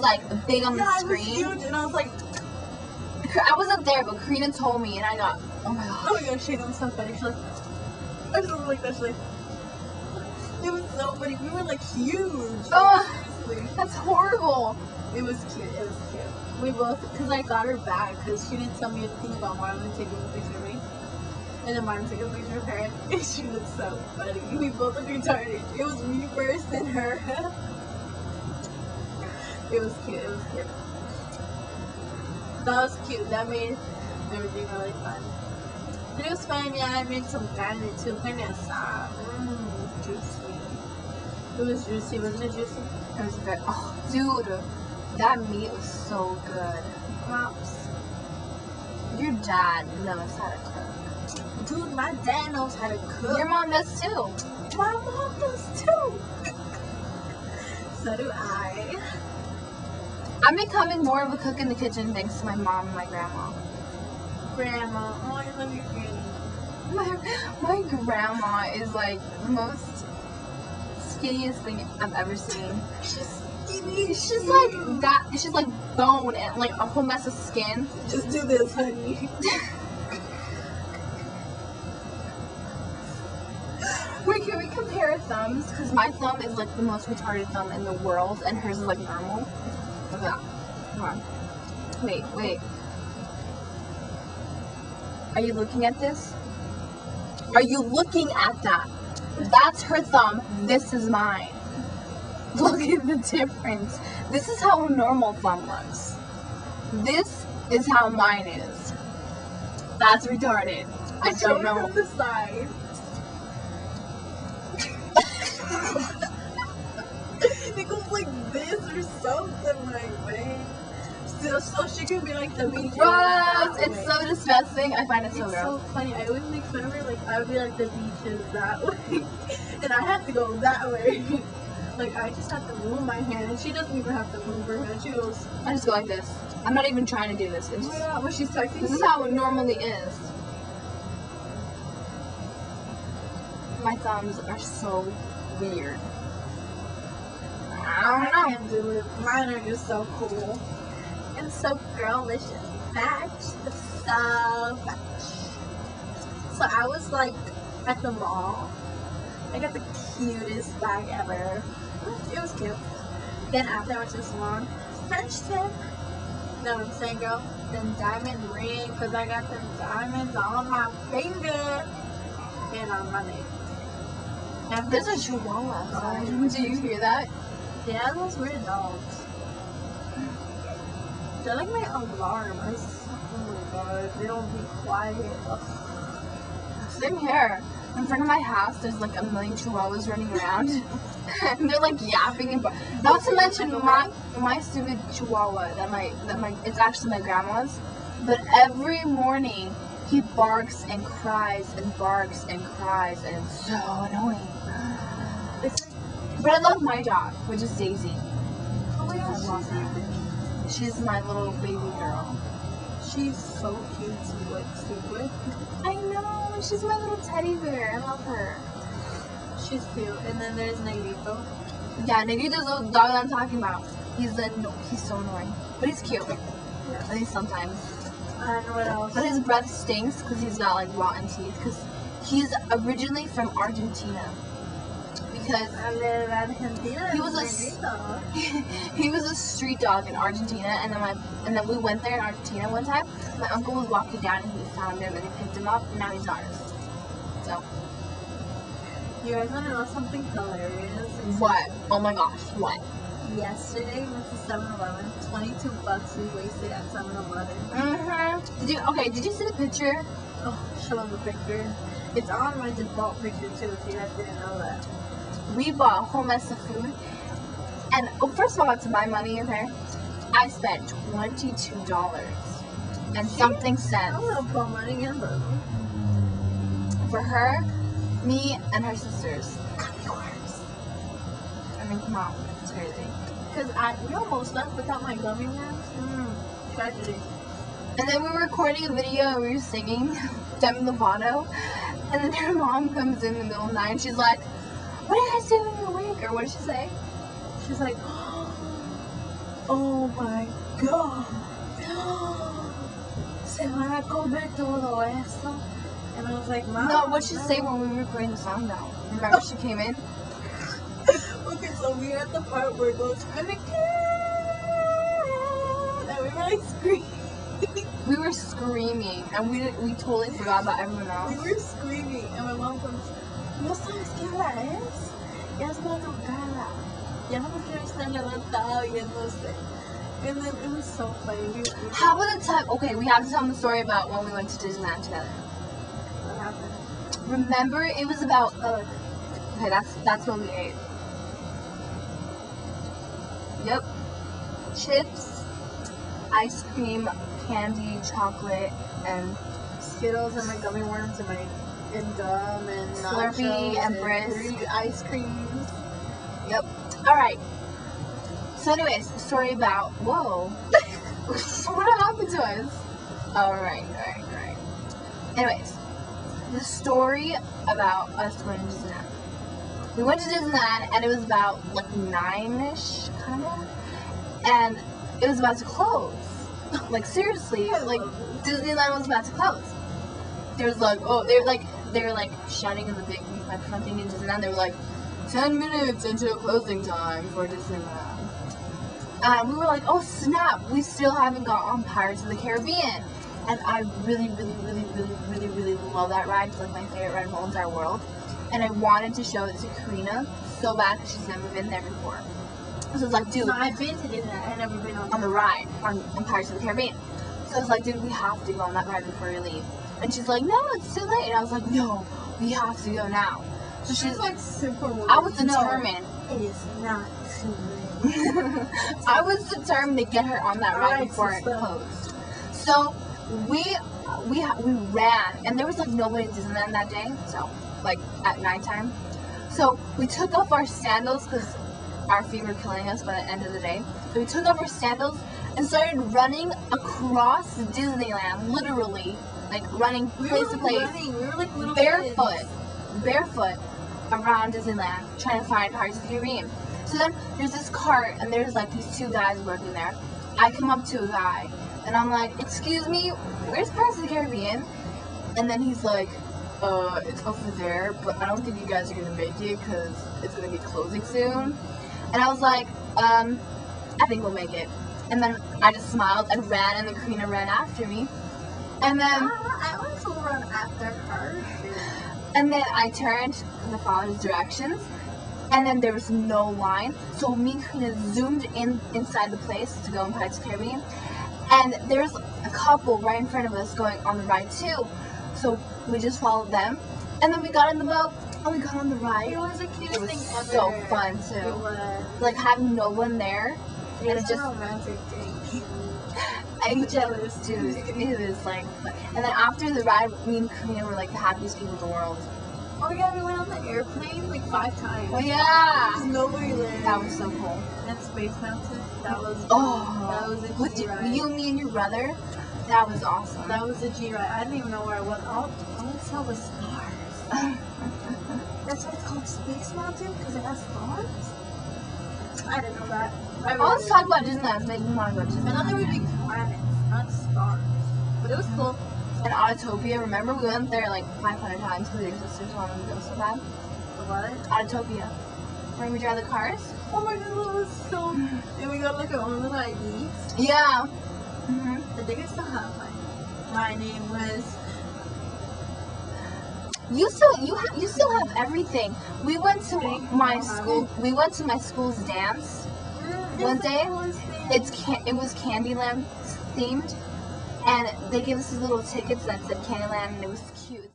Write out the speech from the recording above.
like big on the screen. It was huge, and I was like, I wasn't there, but Karina told me, and I got, oh my god. oh my gosh, Shayna was so funny. She's like, I just was like that. She's like, it was so funny. We were like huge. Oh, Seriously. that's horrible. It was cute. It was cute. We both, because I got her back, because she didn't tell me anything about Marlon taking a picture of me. And then Marlon took a picture of her, and she looked so funny. We both looked retarded. It was me first, then her. It was cute. It was cute. That was cute. That made everything really fun. It was fun. Yeah, I made some carne too. Carne asada. Juicy. It was juicy. Wasn't it juicy? It was good. Oh, dude, that meat was so good. Pops. Your dad knows how to cook. Dude, my dad knows how to cook. Your mom does too. My mom does too. So do I. I'm becoming more of a cook in the kitchen thanks to my mom and my grandma. Grandma. Oh, I love your granny. My grandma is like the most skinniest thing I've ever seen. She's skinny. She's like that. She's like bone and like a whole mess of skin. Just do this, honey. Wait, can we compare thumbs? Because my thumb is like the most retarded thumb in the world, and hers is like normal. Look at that. Come on. Wait. Are you looking at this? Are you looking at that? That's her thumb. This is mine. Look at the difference. This is how a normal thumb looks. This is how mine is. That's retarded. I don't know. From the side. It goes like this or something like that. So she can be like the beach. Gross! It's so disgusting. I find it so It's gross. so funny. I always make fun of her. Like I would be like the beach is that way, and I have to go that way. Like I just have to move my hand, and she doesn't even have to move her hand. She goes. I just go like this. I'm not even trying to do this. It's just, Yeah, when she's texting. this is how it normally is. My thumbs are so weird. I don't know. can't do it. Mine are just so cool. And so girlish and fetch. So fetch. So I was like at the mall. I got the cutest bag ever. It was cute. Then after I went to the salon, French tip. Know what I'm saying, girl? Then diamond ring, because I got them diamonds on my finger and on my leg. And There's a chihuahua outside. Do you hear that? yeah, those weird dogs. They're like my alarm. Oh my god, they don't be quiet. Ugh. Same here. In front of my house, there's like a million chihuahuas running around. And they're like yapping and not to mention my stupid chihuahua it's actually my grandma's. But every morning he barks and cries and barks and cries, and it's so annoying. But I love my dog, which is Daisy. Oh my I gosh, love her. She's my little baby girl. she's so cute to like sleep with. I know, she's my little teddy bear. I love her. She's cute. And then there's Negrito. Yeah, Negrito's the dog that I'm talking about. He's so annoying, but he's cute. Yeah. At least sometimes. And what else? But his breath stinks because he's got like rotten teeth. Because he's originally from Argentina. Because he was he was a street dog in Argentina, and then we went there in Argentina one time. My uncle was walking down and he found him and he picked him up, and now he's ours. So You guys want to know something hilarious? what? Oh my gosh, what? Yesterday we went to 7-Eleven. $22 we wasted at 7-Eleven. Did you see the picture? Oh, show them the picture. It's on my default picture too, if you guys didn't know that. We bought a whole mess of food, and first of all, it's my money, okay? I spent $22 and something I cents want to put money in them. for her, me, and her sisters. I mean, come on, it's crazy. Because we almost left without my gummy worms. Tragedy. And then we were recording a video and we were singing Demi Lovato, and then her mom comes in the middle of the night and she's like, "What are you guys doing when you're awake?" Or what did she say? She's like, Oh my god. Se van a comer todo eso. And I was like, Mom. No, what'd she say when we were recording the song though? Remember she came in? Okay, so we were at the part where it goes, and we were like screaming. We were screaming, and we totally forgot about everyone else. We were screaming, and my mom goes, ¿no sabes qué hora es? Ya es madrugada. Ya no me quiero estar levantada viéndose. And then it was so funny. How about the time? Okay, we have to tell them the story about when we went to Disneyland together. What happened? Remember, it was about. Okay, that's what we ate. Yep. Chips, ice cream, candy, chocolate, and Skittles and my gummy worms and gum and Slurpee nachos and Brisk. ice creams. Yep. All right. So, anyways, story about whoa. What happened to us? All right. Anyways, the story about us going to Disneyland. We went to Disneyland and it was about like 9-ish, kind of, and it was about to close. Like seriously, like Disneyland was about to close. There's like, they were like shouting in the big microphone thing in Disneyland. They were like, 10 minutes until closing time for Disneyland. And we were like, oh snap, we still haven't got on Pirates of the Caribbean. And I really love that ride. It's like my favorite ride in the whole entire world. And I wanted to show it to Karina so bad because she's never been there before. So I was like, dude. No, I've been to Disneyland. I've never been on the ride, on Pirates of the Caribbean. So I was like, dude, we have to go on that ride before we leave. And she's like, no, it's too late. And I was like, no, we have to go now. So she's like super weird. I was determined. No, it is not too late. I was determined to get her on that ride before it closed. So we ran, and there was like nobody at Disneyland that day. So like at nighttime. So we took off our sandals because our feet were killing us by the end of the day. So we took off our sandals and started running across Disneyland, literally, like running place to place, we were like little barefoot around Disneyland, trying to find Pirates of the Caribbean. So then there's this cart, and there's like these two guys working there. I come up to a guy, and I'm like, excuse me, where's Pirates of the Caribbean? And then he's like, it's over there, but I don't think you guys are gonna make it because it's gonna be closing soon. And I was like, I think we'll make it. And then I just smiled and ran, and then Karina ran after me. And then I also run after her. And then I turned and I followed his directions. And then there was no line. So me and Karina zoomed inside the place to go in Pirates of the Caribbean. And there's a couple right in front of us going on the ride too. So we just followed them. And then we got in the boat and we got on the ride. It was the cutest thing ever. So fun too. It was. Like having no one there. It was a romantic day. I'm jealous, dude. It was like fun. And then after the ride, me and Karina were like the happiest people in the world. Oh my god, we went on the airplane like 5 times. Oh yeah! There's nobody there. That was so cool. And Space Mountain, that was that was a with G ride. you, me, and your brother. That was awesome. That was a G ride. I didn't even know where I went. All I saw was stars. That's why it's called Space Mountain, because it has stars? I didn't know that. Let's talk about Disneyland. Make me want to go to Disneyland. I thought they would be planets, not stars. But it was cool. And Autotopia, remember we went there like 500 times because your sisters wanted to go so bad? The what? Autotopia. Where we drive the cars? Oh my god, that was so. And we got like our own little IDs. Yeah. I think I still have mine. My name was. You still have everything. We went to my school. We went to my school's dance one day. It was Candyland themed, and they gave us these little tickets that said Candyland, and it was cute.